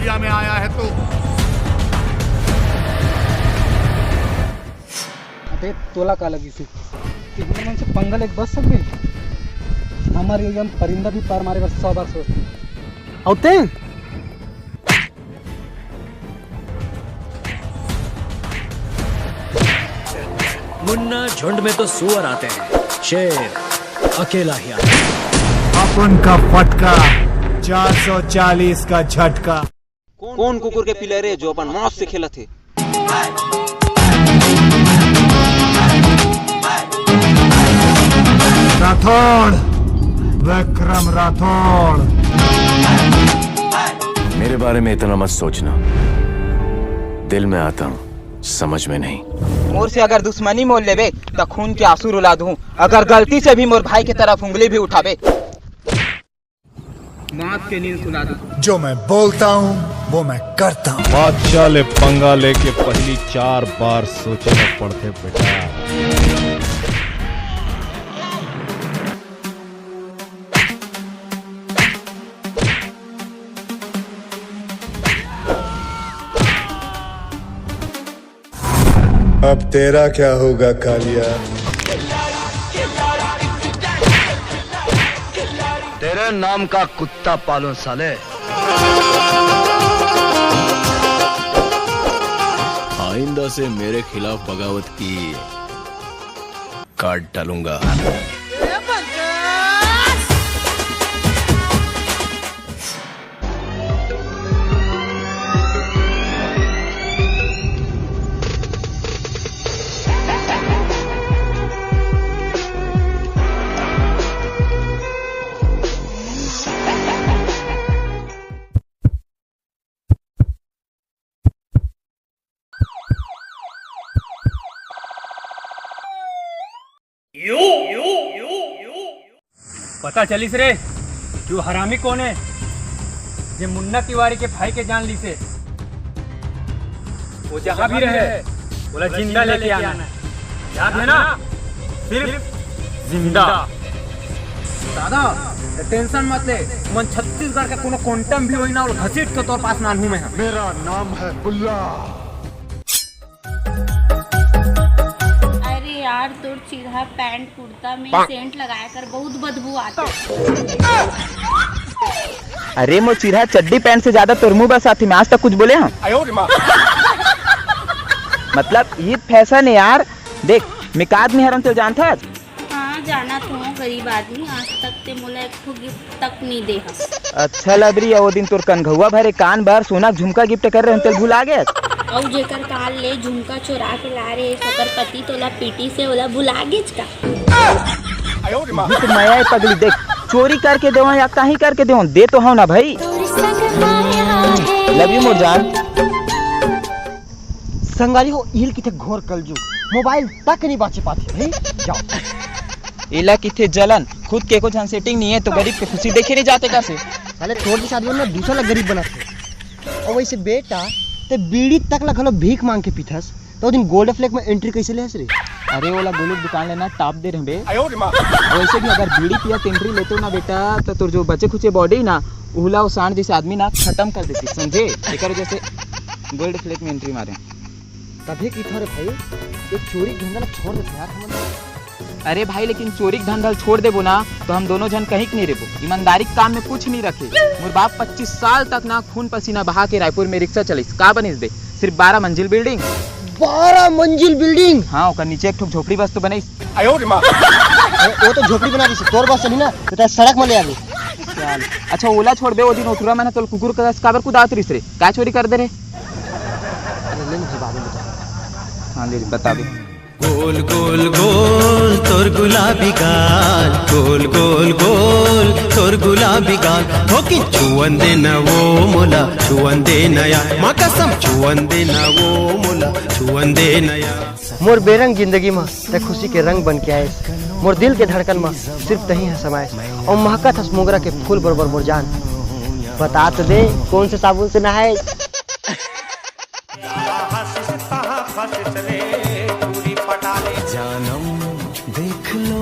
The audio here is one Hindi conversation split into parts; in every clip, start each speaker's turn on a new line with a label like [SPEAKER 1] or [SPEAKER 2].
[SPEAKER 1] एरिया में आया है तू?
[SPEAKER 2] अबे तोला का लगी सी कि मन से पंगल एक बस सब गई। हमारे एरिया में परिंदा भी पार मारे बस 100 बार सोचते होते।
[SPEAKER 3] मुन्ना झुंड में तो सुअर आते हैं, शेर अकेला ही आता है।
[SPEAKER 4] अपन का फटका 440 का झटका।
[SPEAKER 5] कौन कुकुर के पिलर है जो अपन मौत से खेला थे?
[SPEAKER 4] राठौड़, विक्रम राठौड़।
[SPEAKER 6] मेरे बारे में इतना मत सोचना, दिल में आता हूँ, समझ में नहीं।
[SPEAKER 5] मोर से अगर दुश्मनी मोल लेवे तो खून के आंसू रुला दूं, अगर गलती से भी मोर भाई की तरफ उंगली भी उठावे मौत के नींद सुला दूं।
[SPEAKER 4] जो मैं बोलता हूँ वो मैं करता हूँ।
[SPEAKER 7] बादशाह ले पंगा लेके पहली 4 बार सोचना पड़ते बेटा।
[SPEAKER 4] अब तेरा क्या होगा कालिया?
[SPEAKER 8] तेरे नाम का कुत्ता पालो साले।
[SPEAKER 6] आइंदा से मेरे खिलाफ बगावत की काट डालूंगा।
[SPEAKER 2] पता चलिस रे तू हरामी कौन है? ये मुन्ना तिवारी के भाई के जान ली से वो जहाँ भी रहे बोला जिंदा लेके आना, याद है ना? सिर्फ जिंदा। दादा टेंशन मत ले, मन छत्तीसगढ़ का कोनो क्वांटम भी होई ना और घसीट के तोर पास नानू में है।
[SPEAKER 4] मेरा नाम है बुल्ला।
[SPEAKER 9] यार तोर चिढ़ा पैंट कुर्ता में सेंट लगाया कर बहुत बदबू आता।
[SPEAKER 5] अरे मो चिढ़ा चड्डी पैंट से ज्यादा तोर मुंह बस साथी में आज तक कुछ बोले हम? मतलब ये फैशन है यार। देख मिकाद में हरम तो जानता है।
[SPEAKER 9] हाँ जाना तो गरीब आदमी, आज तक ते मोला एक ठो गिफ्ट तक नहीं दे।
[SPEAKER 5] अच्छा लबरी वो दिन तोर कनघुआ भरे कान भर सोना झुमका गिफ्ट कर रहे हैं, भूल आ गए?
[SPEAKER 9] और जेकर काल ले झुमका चुरा के ला रे सकर पति तोला पीटी से ओला भुला गेच का।
[SPEAKER 5] मैं पगली देख चोरी करके दे या कहीं करके दे तो हो ना भाई। लव यू मोर जान।
[SPEAKER 2] संगाली हो इल किथे घोर कलजू मोबाइल तक नहीं बाचे पाती भाई। जाओ
[SPEAKER 5] इला किथे जलन खुद के कुछ सेटिंग नहीं है तो गरीब के खुशी देखे नहीं जाते कैसे?
[SPEAKER 2] पहले तोड़ की शादी में दूसरा लग गरीब बनाते और वैसे बेटा ते बीड़ी तक लखलो भीख मांग के पीथस तो दिन गोल्ड फ्लेक में एंट्री कैसे ले रे?
[SPEAKER 5] अरे वाला गोलू दुकान लेना टाप दे रहे वैसे भी अगर बीड़ी पिया एंट्री लेते हो ना बेटा तो तुर जो बचे खुचे बॉडी ना उहला सांड जैसे आदमी ना खत्म कर देती, समझे? एक जैसे गोल्ड फ्लेक में एंट्री मारे
[SPEAKER 2] तभी की था रे भाई एक चोरी धंधा छोड़ देते यार हम।
[SPEAKER 5] अरे भाई लेकिन चोरी धंधा छोड़ देबो ना तो हम दोनों जन कहीं नहीं रेबो, ईमानदारी काम में कुछ नहीं रखे। मोर बाप 25 साल तक ना खून पसीना बहा के रायपुर में रिक्शा चलिस, का बनिस दे? सिर्फ 12 मंजिल बिल्डिंग।
[SPEAKER 2] 12 मंजिल बिल्डिंग?
[SPEAKER 5] हाँ ओकर नीचे एक ठो झोपड़ी बस तो बनिस।
[SPEAKER 2] वो तो झोपड़ी बना दी तोर बस चली ना तो सड़क में ले आ गई।
[SPEAKER 5] अच्छा ओला छोड़ दे, वो दिन उठुरा मैंने तो कुकुर का काबर कुदात रिस रे, का चोरी कर दे रे? हाँ ले बता दे।
[SPEAKER 3] गोल गोल गोल तोर गुलाबी गाल, गोल गोल गोल तोर गुलाबी गाल, होकी छुअन दे न वो मोला छुअन दे नया, माँ कसम छुअन दे न वो मोला छुअन दे नया।
[SPEAKER 2] मोर बेरंग जिंदगी में ते खुशी के रंग बन के आए, मोर दिल के धड़कन में सिर्फ तही है समाए और महकत हस मोगरा के फूल बरबर मोर जान। बता तो दे कौन से साबुन से नहाए?
[SPEAKER 3] जानम देख लो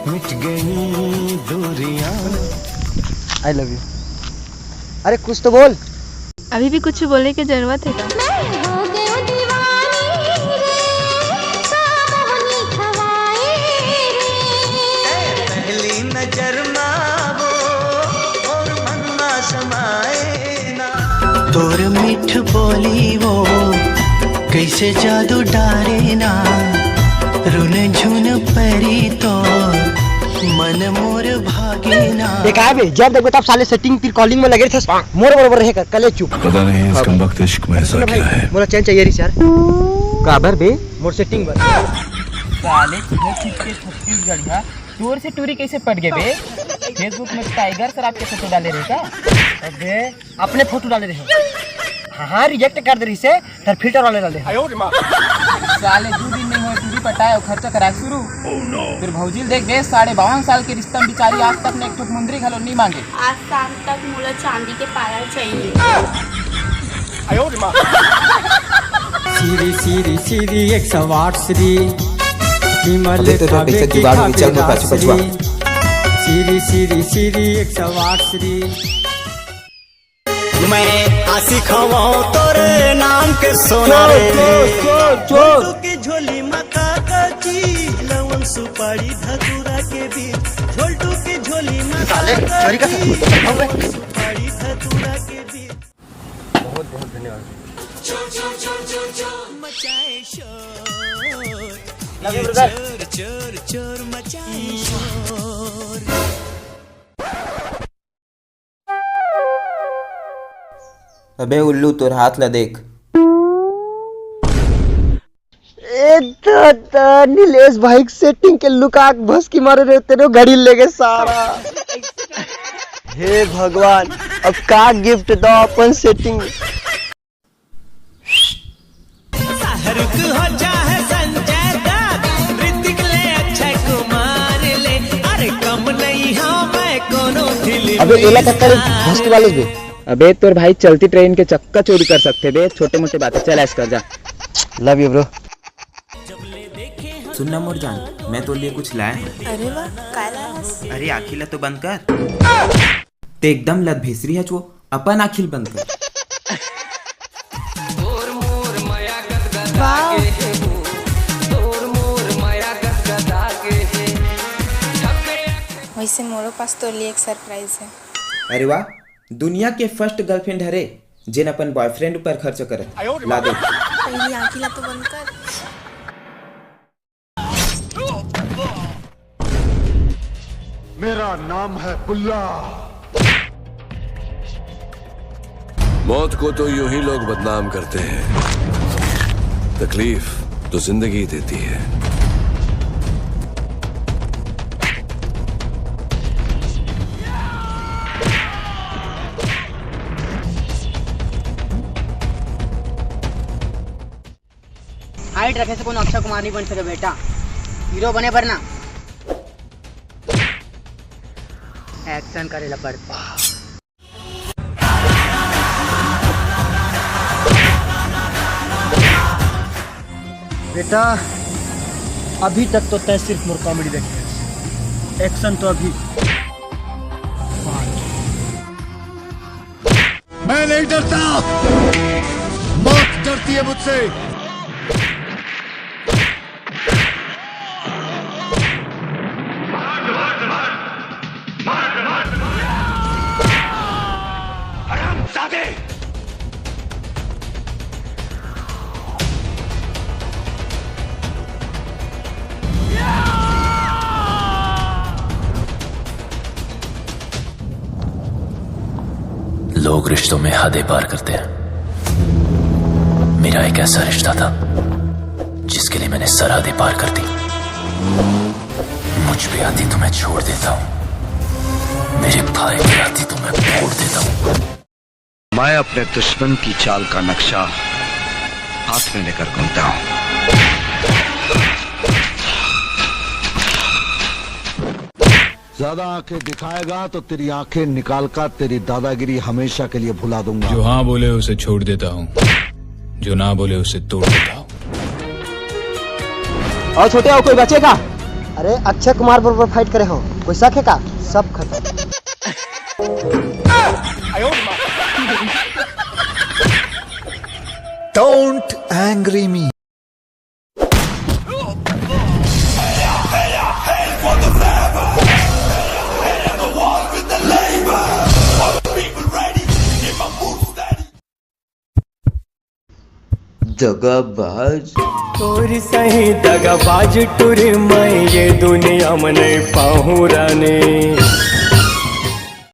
[SPEAKER 3] मिट गई दूरियां।
[SPEAKER 2] I love you. अरे कुछ तो बोल।
[SPEAKER 1] अभी भी कुछ बोलने की जरूरत है क्या?
[SPEAKER 3] पहली नजर मावो और मन्ना समाए ना तोर मिठ बोली वो कैसे जादू डारे ना रुन झुन परी तो मन मोर भागे ना
[SPEAKER 2] देखा बे जब देखो तब साले सेटिंग फिर कॉलिंग में लगे थे मोर बरोबर रहेगा कले चुप
[SPEAKER 6] पता नहीं इस कमबख्त इश्क में ऐसा क्या है।
[SPEAKER 2] मोला चैन चाहिए रिस यार काबर बे मोर सेटिंग बर
[SPEAKER 5] साले तुझे छिपके छत्तीसगढ़ का टूर से टूरी कैसे पड़ गए बे? फेसबुक में टाइगर सर आपके फोटो डाले रहे क्या?
[SPEAKER 2] अबे अपने फोटो डाले रहे हाँ रिजेक्ट कर दे रही से फिर फिल्टर वाले डाले
[SPEAKER 5] साले 2 दिन नहीं हुए टूरी पटाए और खर्चा करा शुरू। फिर भौजील देख बे 52 साल के रिश्ता में बिचारी आज तक ने एक ठोक मुंदरी घलो नहीं मांगे।
[SPEAKER 9] आज शाम तक मुझे चांदी के पायल चाहिए।
[SPEAKER 3] सीरी सीरी सीरी 108 श्री हिमालय खावे की खावे सीरी सीरी सीरी 108 श्री मैं आशिक हूँ तोरे नाम के सोना रे के झोली मका की लवन सुपारी धतूरा के बीच झोलटू के झोली मका सुपारी धतूरा के बीच
[SPEAKER 2] बहुत बहुत धन्यवाद
[SPEAKER 3] मचाए शोर चोर चोर मचाए शोर।
[SPEAKER 5] अबे उल्लू तोर हाथ ला देख।
[SPEAKER 2] नीलेश भाई सेटिंग के लुका भस की मारे रहे तेरे घड़ी लेके सारा हे भगवान अब का गिफ्ट दो अपन सेटिंग
[SPEAKER 3] शाहरुख हो चाहे संजय दत्त ऋतिक ले अक्षय कुमार ले अरे कम नहीं हाँ मैं कोनो फिल्म
[SPEAKER 2] अबे एला टक्कर भस के वाले भी
[SPEAKER 5] अबे तोर भाई चलती ट्रेन के चक्का चोरी कर सकते बे छोटे मोटे बातें चल ऐसा कर जा।
[SPEAKER 2] Love you bro.
[SPEAKER 5] सुनना मोर जान मैं तो लिए कुछ लाया हूँ।
[SPEAKER 1] अरे वाह काय लायास?
[SPEAKER 5] अरे आखिल तो बंद कर ते एकदम लत भेसरी है वो अपन आखिल बंद कर।
[SPEAKER 1] वैसे मोरो पास तो लिए एक सरप्राइज है।
[SPEAKER 5] अरे वाह दुनिया के फर्स्ट गर्लफ्रेंड हरे जिन अपन बॉयफ्रेंड ऊपर खर्च करे ला दे।
[SPEAKER 1] पहली आँखिला तो बंद कर।
[SPEAKER 4] मेरा नाम है बुल्ला।
[SPEAKER 6] मौत को तो यूं ही लोग बदनाम करते हैं, तकलीफ तो जिंदगी देती है।
[SPEAKER 2] हाइट रखे से कौन अक्षय कुमार नहीं बन सके बेटा, हीरो बने पर ना एक्शन करेला पड़ता। बेटा अभी तक तो तय सिर्फ मोर कॉमेडी देखे, एक्शन तो अभी
[SPEAKER 4] मैं नहीं डरता, मौत डरती है मुझसे।
[SPEAKER 6] लोग रिश्तों में हदें पार करते हैं। मेरा एक ऐसा रिश्ता था जिसके लिए मैंने सरहदें पार कर दी। मुझ पे आती तो मैं छोड़ देता हूं, मेरे भाई पे आती तो मैं फोड़ देता हूं।
[SPEAKER 8] मैं अपने दुश्मन की चाल का नक्शा हाथ में लेकर घूमता हूं।
[SPEAKER 4] ज्यादा आंखें दिखाएगा तो तेरी आंखें निकाल कर तेरी दादागिरी हमेशा के लिए भुला दूंगा।
[SPEAKER 7] जो हाँ बोले उसे छोड़ देता हूँ, जो ना बोले उसे तोड़ देता हूँ।
[SPEAKER 2] और छोटे हो कोई बचेगा? अरे अक्षय कुमार बरोबर फाइट करे हो, कोई शक है का? सब खत्म।
[SPEAKER 4] Don't angry me.
[SPEAKER 10] दगाबाज
[SPEAKER 2] तोरी सही दगाबाज टुरी मैं ये दुनिया में नहीं पाहू रानी।